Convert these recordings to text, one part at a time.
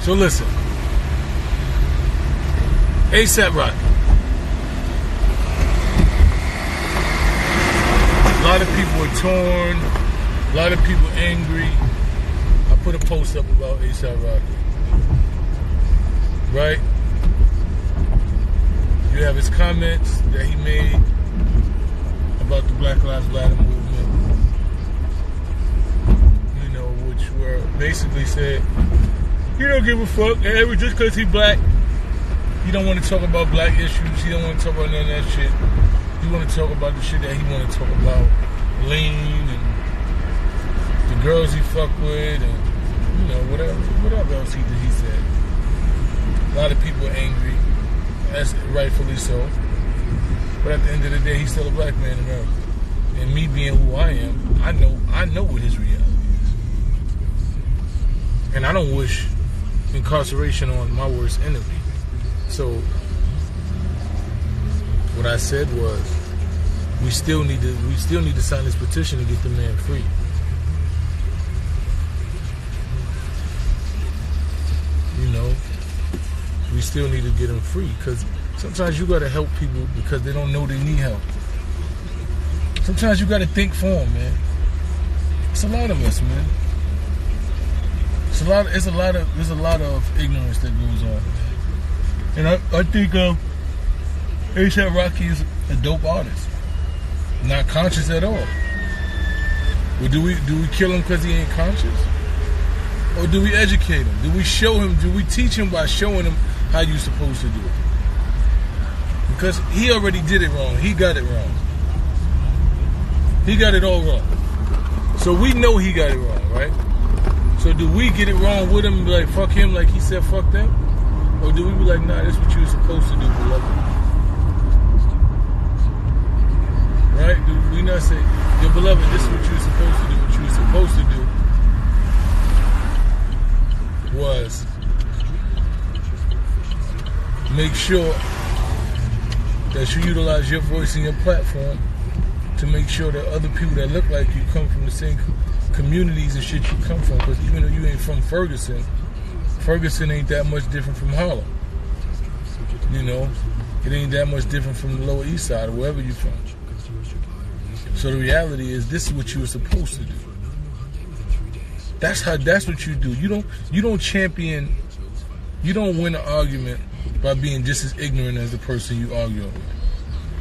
So listen, apRocky. A lot of people are torn. A lot of people angry. I put a post up about apRocky. Right? You have his comments that he made about the Black Lives Matter movement. You know, which were basically said, you don't give a fuck, and just because he black, he don't want to talk about black issues, he don't want to talk about none of that shit. He want to talk about the shit that he want to talk about, lean and the girls he fuck with, and you know, whatever else he said. A lot of people are angry, that's rightfully so. But at the end of the day, he's still a black man in America. And me being who I am, I know what his reality is. And I don't wish incarceration on my worst enemy. So what I said was, we still need to sign this petition to get the man free. You know, we still need to get him free, because sometimes you gotta help people because they don't know they need help. Sometimes you gotta think for them, man. It's a lot of us, man. There's a lot of ignorance that goes on. And I think apRocky is a dope artist. Not conscious at all. Well, do we kill him because he ain't conscious? Or do we educate him? Do we show him, do we teach him by showing him how you're supposed to do it? Because he already did it wrong. He got it wrong. He got it all wrong. So we know he got it wrong, right? So do we get it wrong with him, like fuck him like he said fuck them? Or do we be like, nah, that's what you were supposed to do, beloved? Right? Do we not say, yo, beloved, this is what you were supposed to do? What you were supposed to do was make sure that you utilize your voice and your platform to make sure that other people that look like you come from the same communities and shit you come from. Because even though you ain't from Ferguson ain't that much different from Harlem. You know, it ain't that much different from the Lower East Side or wherever you're from. So the reality is, this is what you were supposed to do. That's what you do. You don't champion, you don't win an argument by being just as ignorant as the person you argue with.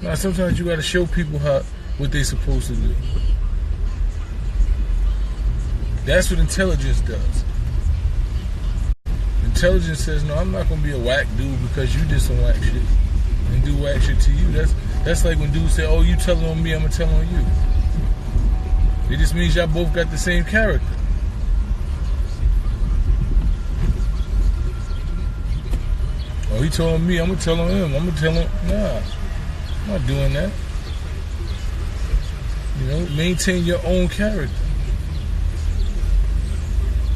Now, sometimes you got to show people what they're supposed to do. That's what intelligence does. Intelligence says, no, I'm not going to be a whack dude because you did some whack shit and do whack shit to you. That's like when dudes say, oh, you telling on me, I'm going to tell on you. It just means y'all both got the same character. Oh, he told me, I'm going to tell on him. I'm going to tell him, nah, I'm not doing that. You know, maintain your own character.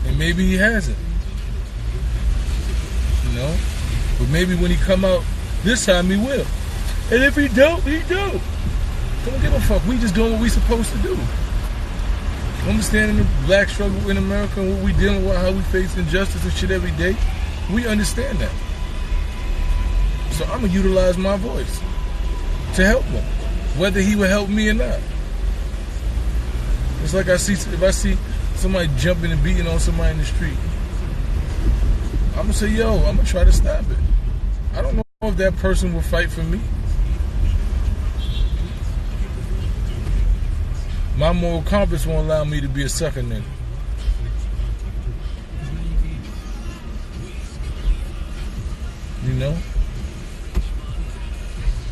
And maybe he hasn't. You know? But maybe when he come out this time, he will. And if he don't, he don't. Don't give a fuck. We just doing what we supposed to do. Understanding the black struggle in America and what we dealing with, how we face injustice and shit every day, we understand that. So I'm going to utilize my voice to help him, whether he will help me or not. It's like if I see somebody jumping and beating on somebody in the street, I'm going to say, yo, I'm going to try to stop it. I don't know if that person will fight for me. My moral compass won't allow me to be a sucker nigga. You know?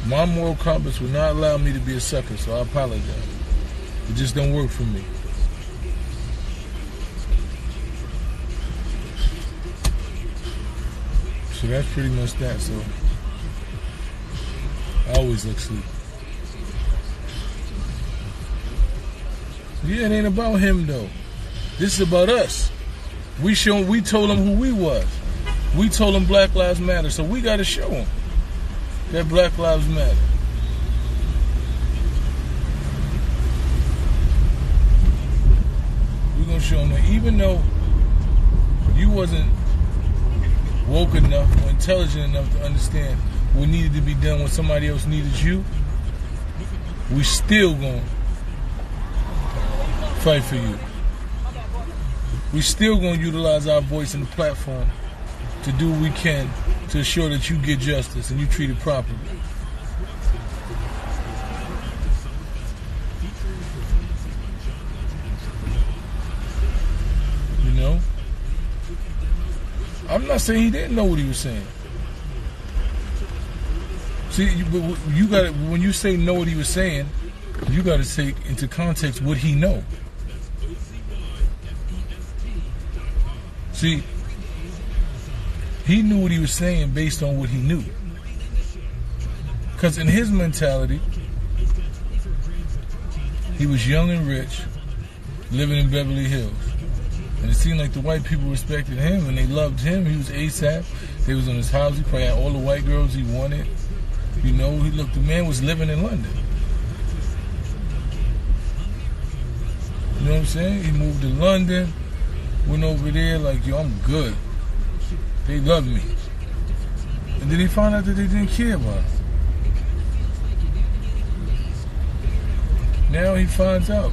My moral compass will not allow me to be a sucker, so I apologize. It just don't work for me. So that's pretty much that, so I always look sleepy. Yeah, it ain't about him though. This is about us. We told him who we was. We told him Black Lives Matter, so we gotta show him that Black Lives Matter. We're gonna show him that even though you wasn't woke enough or intelligent enough to understand what needed to be done when somebody else needed you, we still gonna fight for you. We still gonna utilize our voice and the platform to do what we can to ensure that you get justice and you treated properly. You know? I'm not saying he didn't know what he was saying. See, you got when you say know what he was saying, you got to take into context what he know. See, he knew what he was saying based on what he knew. Because in his mentality, he was young and rich, living in Beverly Hills. And it seemed like the white people respected him and they loved him. He was ASAP. They was on his house. He probably had all the white girls he wanted. You know, the man was living in London. You know what I'm saying? He moved to London, went over there like, yo, I'm good. They love me. And then he found out that they didn't care about him. Now he finds out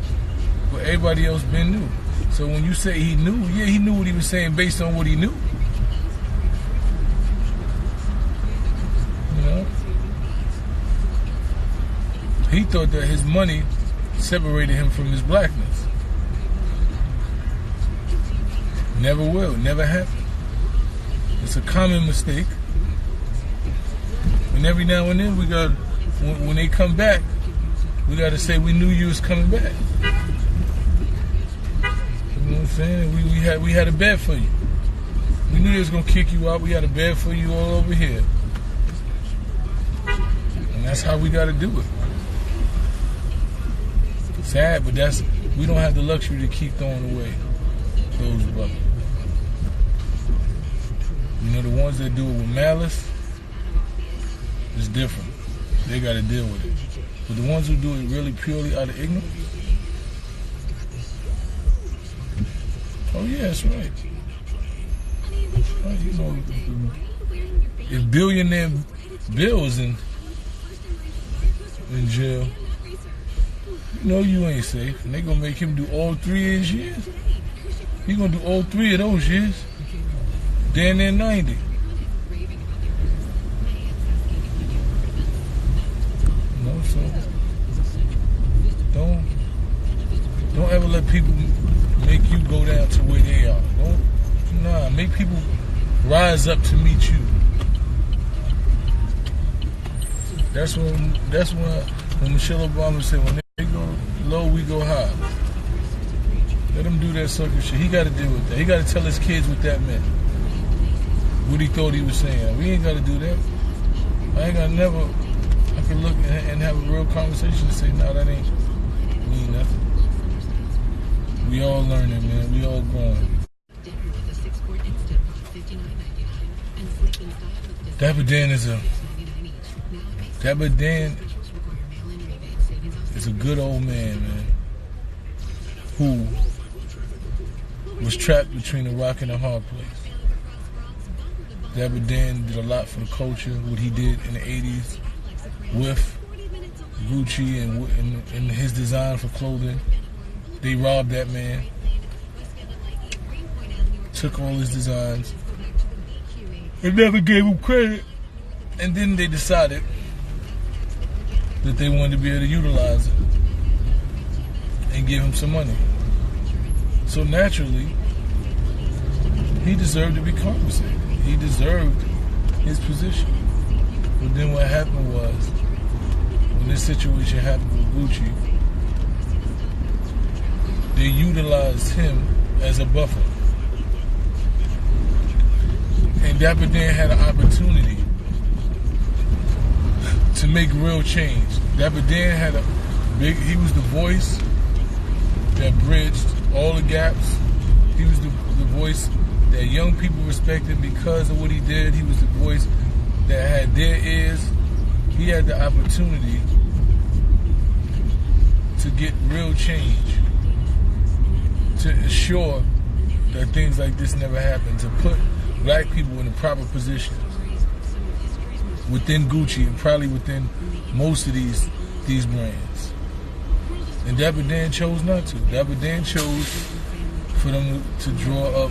what everybody else been knew. So when you say he knew, yeah, he knew what he was saying based on what he knew. You know? He thought that his money separated him from his blackness. Never will, never happened. It's a common mistake. And every now and then we got, when they come back, we got to say we knew you was coming back. You know what I'm saying? We had a bed for you. We knew they was gonna kick you out. We had a bed for you all over here. And that's how we got to do it. Sad, but we don't have the luxury to keep throwing away those brothers. You know, the ones that do it with malice, it's different. They got to deal with it. But the ones who do it really purely out of ignorance, oh yeah, that's right. You know, if billionaire Bill's in jail, you know you ain't safe. And they gonna make him do all 3 of his years. He gonna do all 3 of those years. Then they're 90. No, so don't ever let people make you go down to where they are. Make people rise up to meet you. That's when Michelle Obama said, when they go low, we go high. Let him do that sucker shit. He got to deal with that. He got to tell his kids what that meant. What he thought he was saying. We ain't got to do that. I can look and have a real conversation and say, no, that ain't nothing. We all learning, man. We all growing. Dapper Dan is a good old man, who was trapped between a rock and a hard place. Dapper Dan did a lot for the culture, what he did in the 80s with Gucci and his design for clothing. They robbed that man, took all his designs, and never gave him credit. And then they decided that they wanted to be able to utilize it and give him some money. So naturally, he deserved to be compensated. He deserved his position. But then what happened was, when this situation happened with Gucci, they utilized him as a buffer. And Dapper Dan had an opportunity to make real change. Dapper Dan he was the voice that bridged all the gaps. He was the voice that young people respected because of what he did. He was the voice that had their ears. He had the opportunity to get real change, to ensure that things like this never happen, to put black people in the proper positions within Gucci and probably within most of these brands. And Dapper Dan chose not to. Dapper Dan chose for them to draw up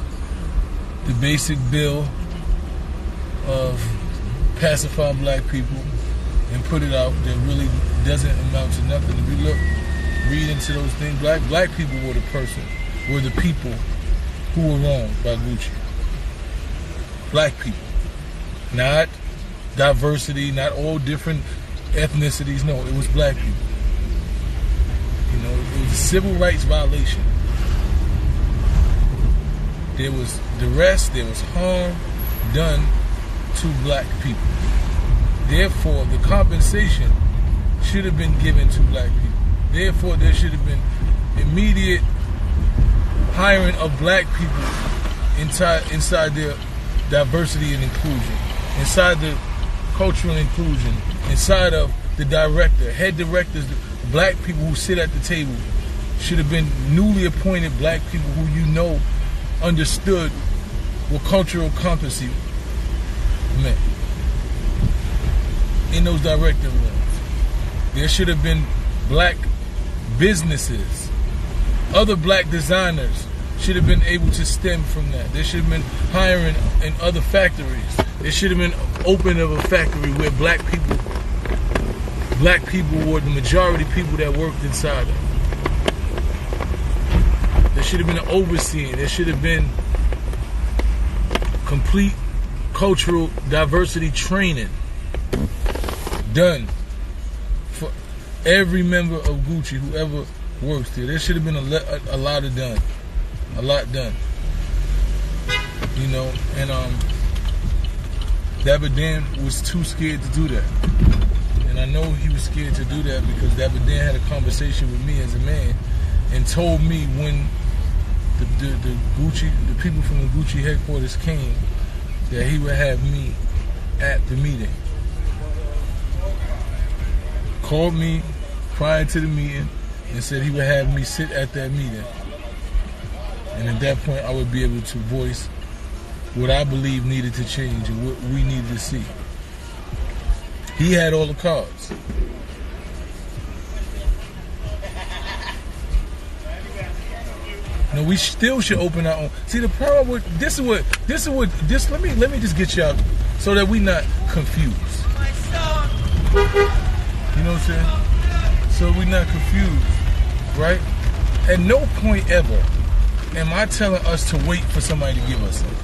the basic bill of pacify black people and put it out that really doesn't amount to nothing. If you read into those things, black people were the people who were wronged by Gucci. Black people. Not diversity, not all different ethnicities. No, it was black people. You know, it was a civil rights violation. There was duress, there was harm done to black people. Therefore, the compensation should have been given to black people. Therefore, there should have been immediate hiring of black people inside their diversity and inclusion, inside the cultural inclusion, inside of the director, head directors, black people who sit at the table should have been newly appointed black people who you know understood what cultural competency meant in those directing rooms. There should have been black businesses, other black designers should have been able to stem from that. There should have been hiring in other factories. There should have been opening of a factory where black people were the majority people that worked inside of. There should have been an overseeing. There should have been complete cultural diversity training done for every member of Gucci, whoever works there. There should have been a lot done. A lot done. You know, and Dapper Dan was too scared to do that. And I know he was scared to do that because Dapper Dan had a conversation with me as a man and told me when the people from the Gucci headquarters came that he would have me at the meeting. Called me prior to the meeting and said he would have me sit at that meeting. And at that point, I would be able to voice what I believe needed to change and what we needed to see. He had all the cards. No, we still should open our own. See, the problem with this is what let me just get y'all so that we not confused. You know what I'm saying? So we not confused, right? At no point ever am I telling us to wait for somebody to give us something.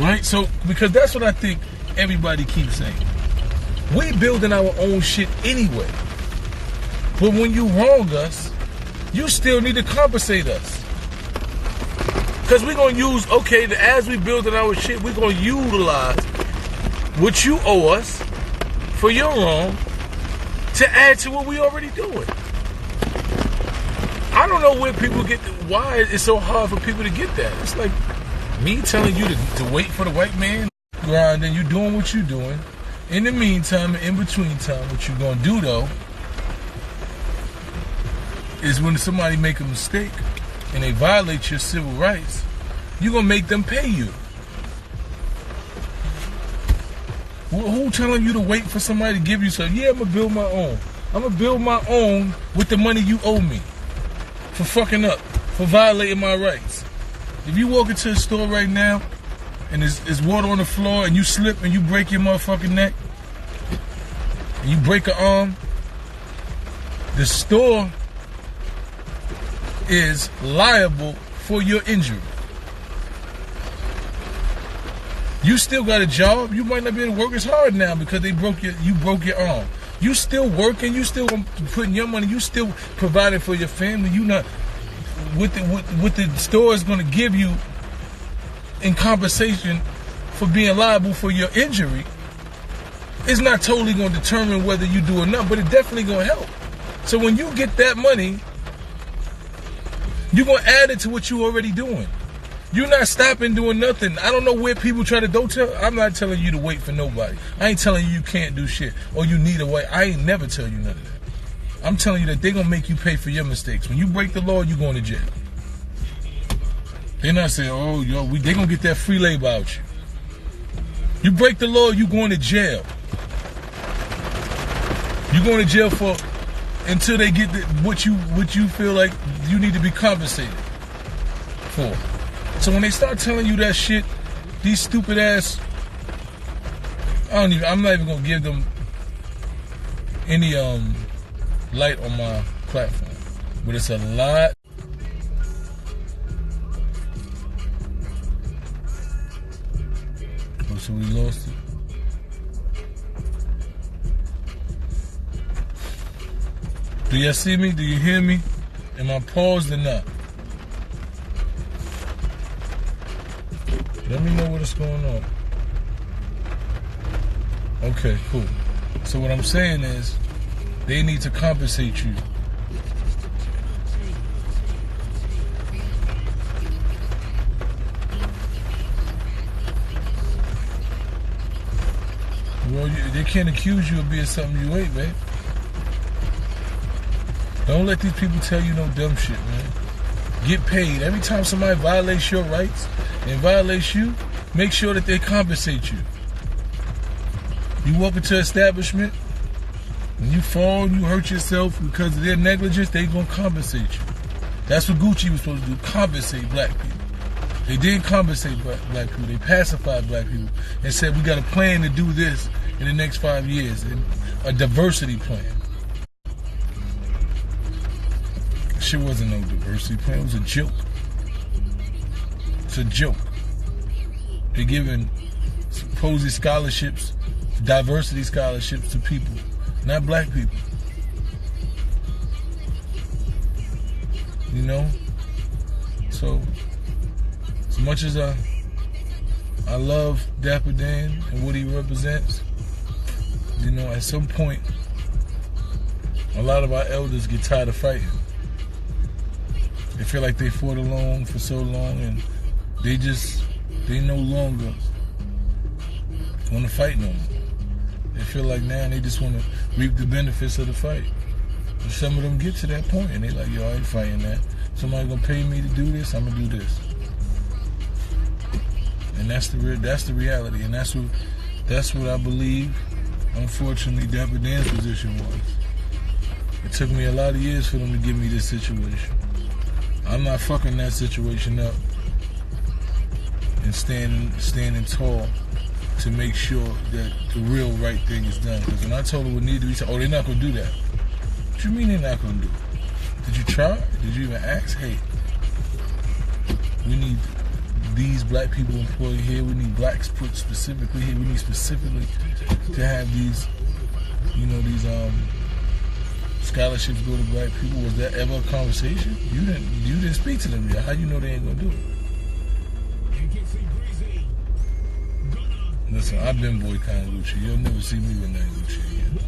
Right? So, because that's what I think everybody keeps saying. We building our own shit anyway. But when you wrong us, you still need to compensate us. Because we're going to use, as we building our shit, we're going to utilize what you owe us for your wrong to add to what we already doing. I don't know where people get, why it's so hard for people to get that. It's like me telling you to wait for the white man, grind, and you doing what you doing. In the meantime, and in between time, what you're going to do, though, is when somebody make a mistake and they violate your civil rights, you're going to make them pay you. Who telling you to wait for somebody to give you something? Yeah, I'm going to build my own. I'm going to build my own with the money you owe me for fucking up, for violating my rights. If you walk into a store right now and there's water on the floor and you slip and you break your motherfucking neck and you break an arm, the store is liable for your injury. You still got a job. You might not be able to work as hard now because you broke your arm. You still working. You still putting your money. You still providing for your family. You not what the store is going to give you in compensation for being liable for your injury. It's not totally going to determine whether you do or not, but it's definitely going to help. So when you get that money, you're going to add it to what you're already doing. You're not stopping doing nothing. I don't know where people try to I'm not telling you to wait for nobody. I ain't telling you can't do shit or you need a way. I ain't never tell you none of that. I'm telling you that they're going to make you pay for your mistakes. When you break the law, you're going to jail. They're not saying, oh, yo, they gonna get that free labor out you. You break the law, you going to jail. You going to jail for until they get what you feel like you need to be compensated for. So when they start telling you that shit, these stupid ass, I'm not even gonna give them any light on my platform. But it's a lot. Oh, so we lost it. Do y'all see me? Do you hear me? Am I paused or not? Let me know what's going on. Okay, cool. So what I'm saying is, they need to compensate you. Well, they can't accuse you of being something you ain't, man. Don't let these people tell you no dumb shit, man. Get paid. Every time somebody violates your rights and violates you, make sure that they compensate you. You walk into an establishment, when you fall and you hurt yourself because of their negligence, they gonna compensate you. That's what Gucci was supposed to do, compensate black people. They didn't compensate black people. They pacified black people and said, we got a plan to do this in the next 5 years, a diversity plan. Shit wasn't no diversity plan, it was a joke. It's a joke. They're giving supposed scholarships, diversity scholarships to people, not black people. You know? So, as much as I love Dapper Dan and what he represents, you know, at some point, a lot of our elders get tired of fighting. They feel like they fought alone for so long and they no longer want to fight no more. They feel like now they just want to reap the benefits of the fight. And some of them get to that point and they like, yo, I ain't fighting that. Somebody gonna pay me to do this, I'm gonna do this. And that's the reality, and that's what I believe, unfortunately, Dapper Dan's position was. It took me a lot of years for them to give me this situation. I'm not fucking that situation up and standing tall to make sure that the real right thing is done. Because when I told them what needed to be said, oh, they're not going to do that. What you mean they're not going to do it? Did you try? Did you even ask? Hey, we need these black people employed here. We need blacks put specifically here. We need specifically to have these, you know, these scholarships go to black people. Was that ever a conversation? You didn't speak to them yet. How you know they ain't gonna do it? Listen, I've been boycotting Gucci. You'll never see me with that Gucci again.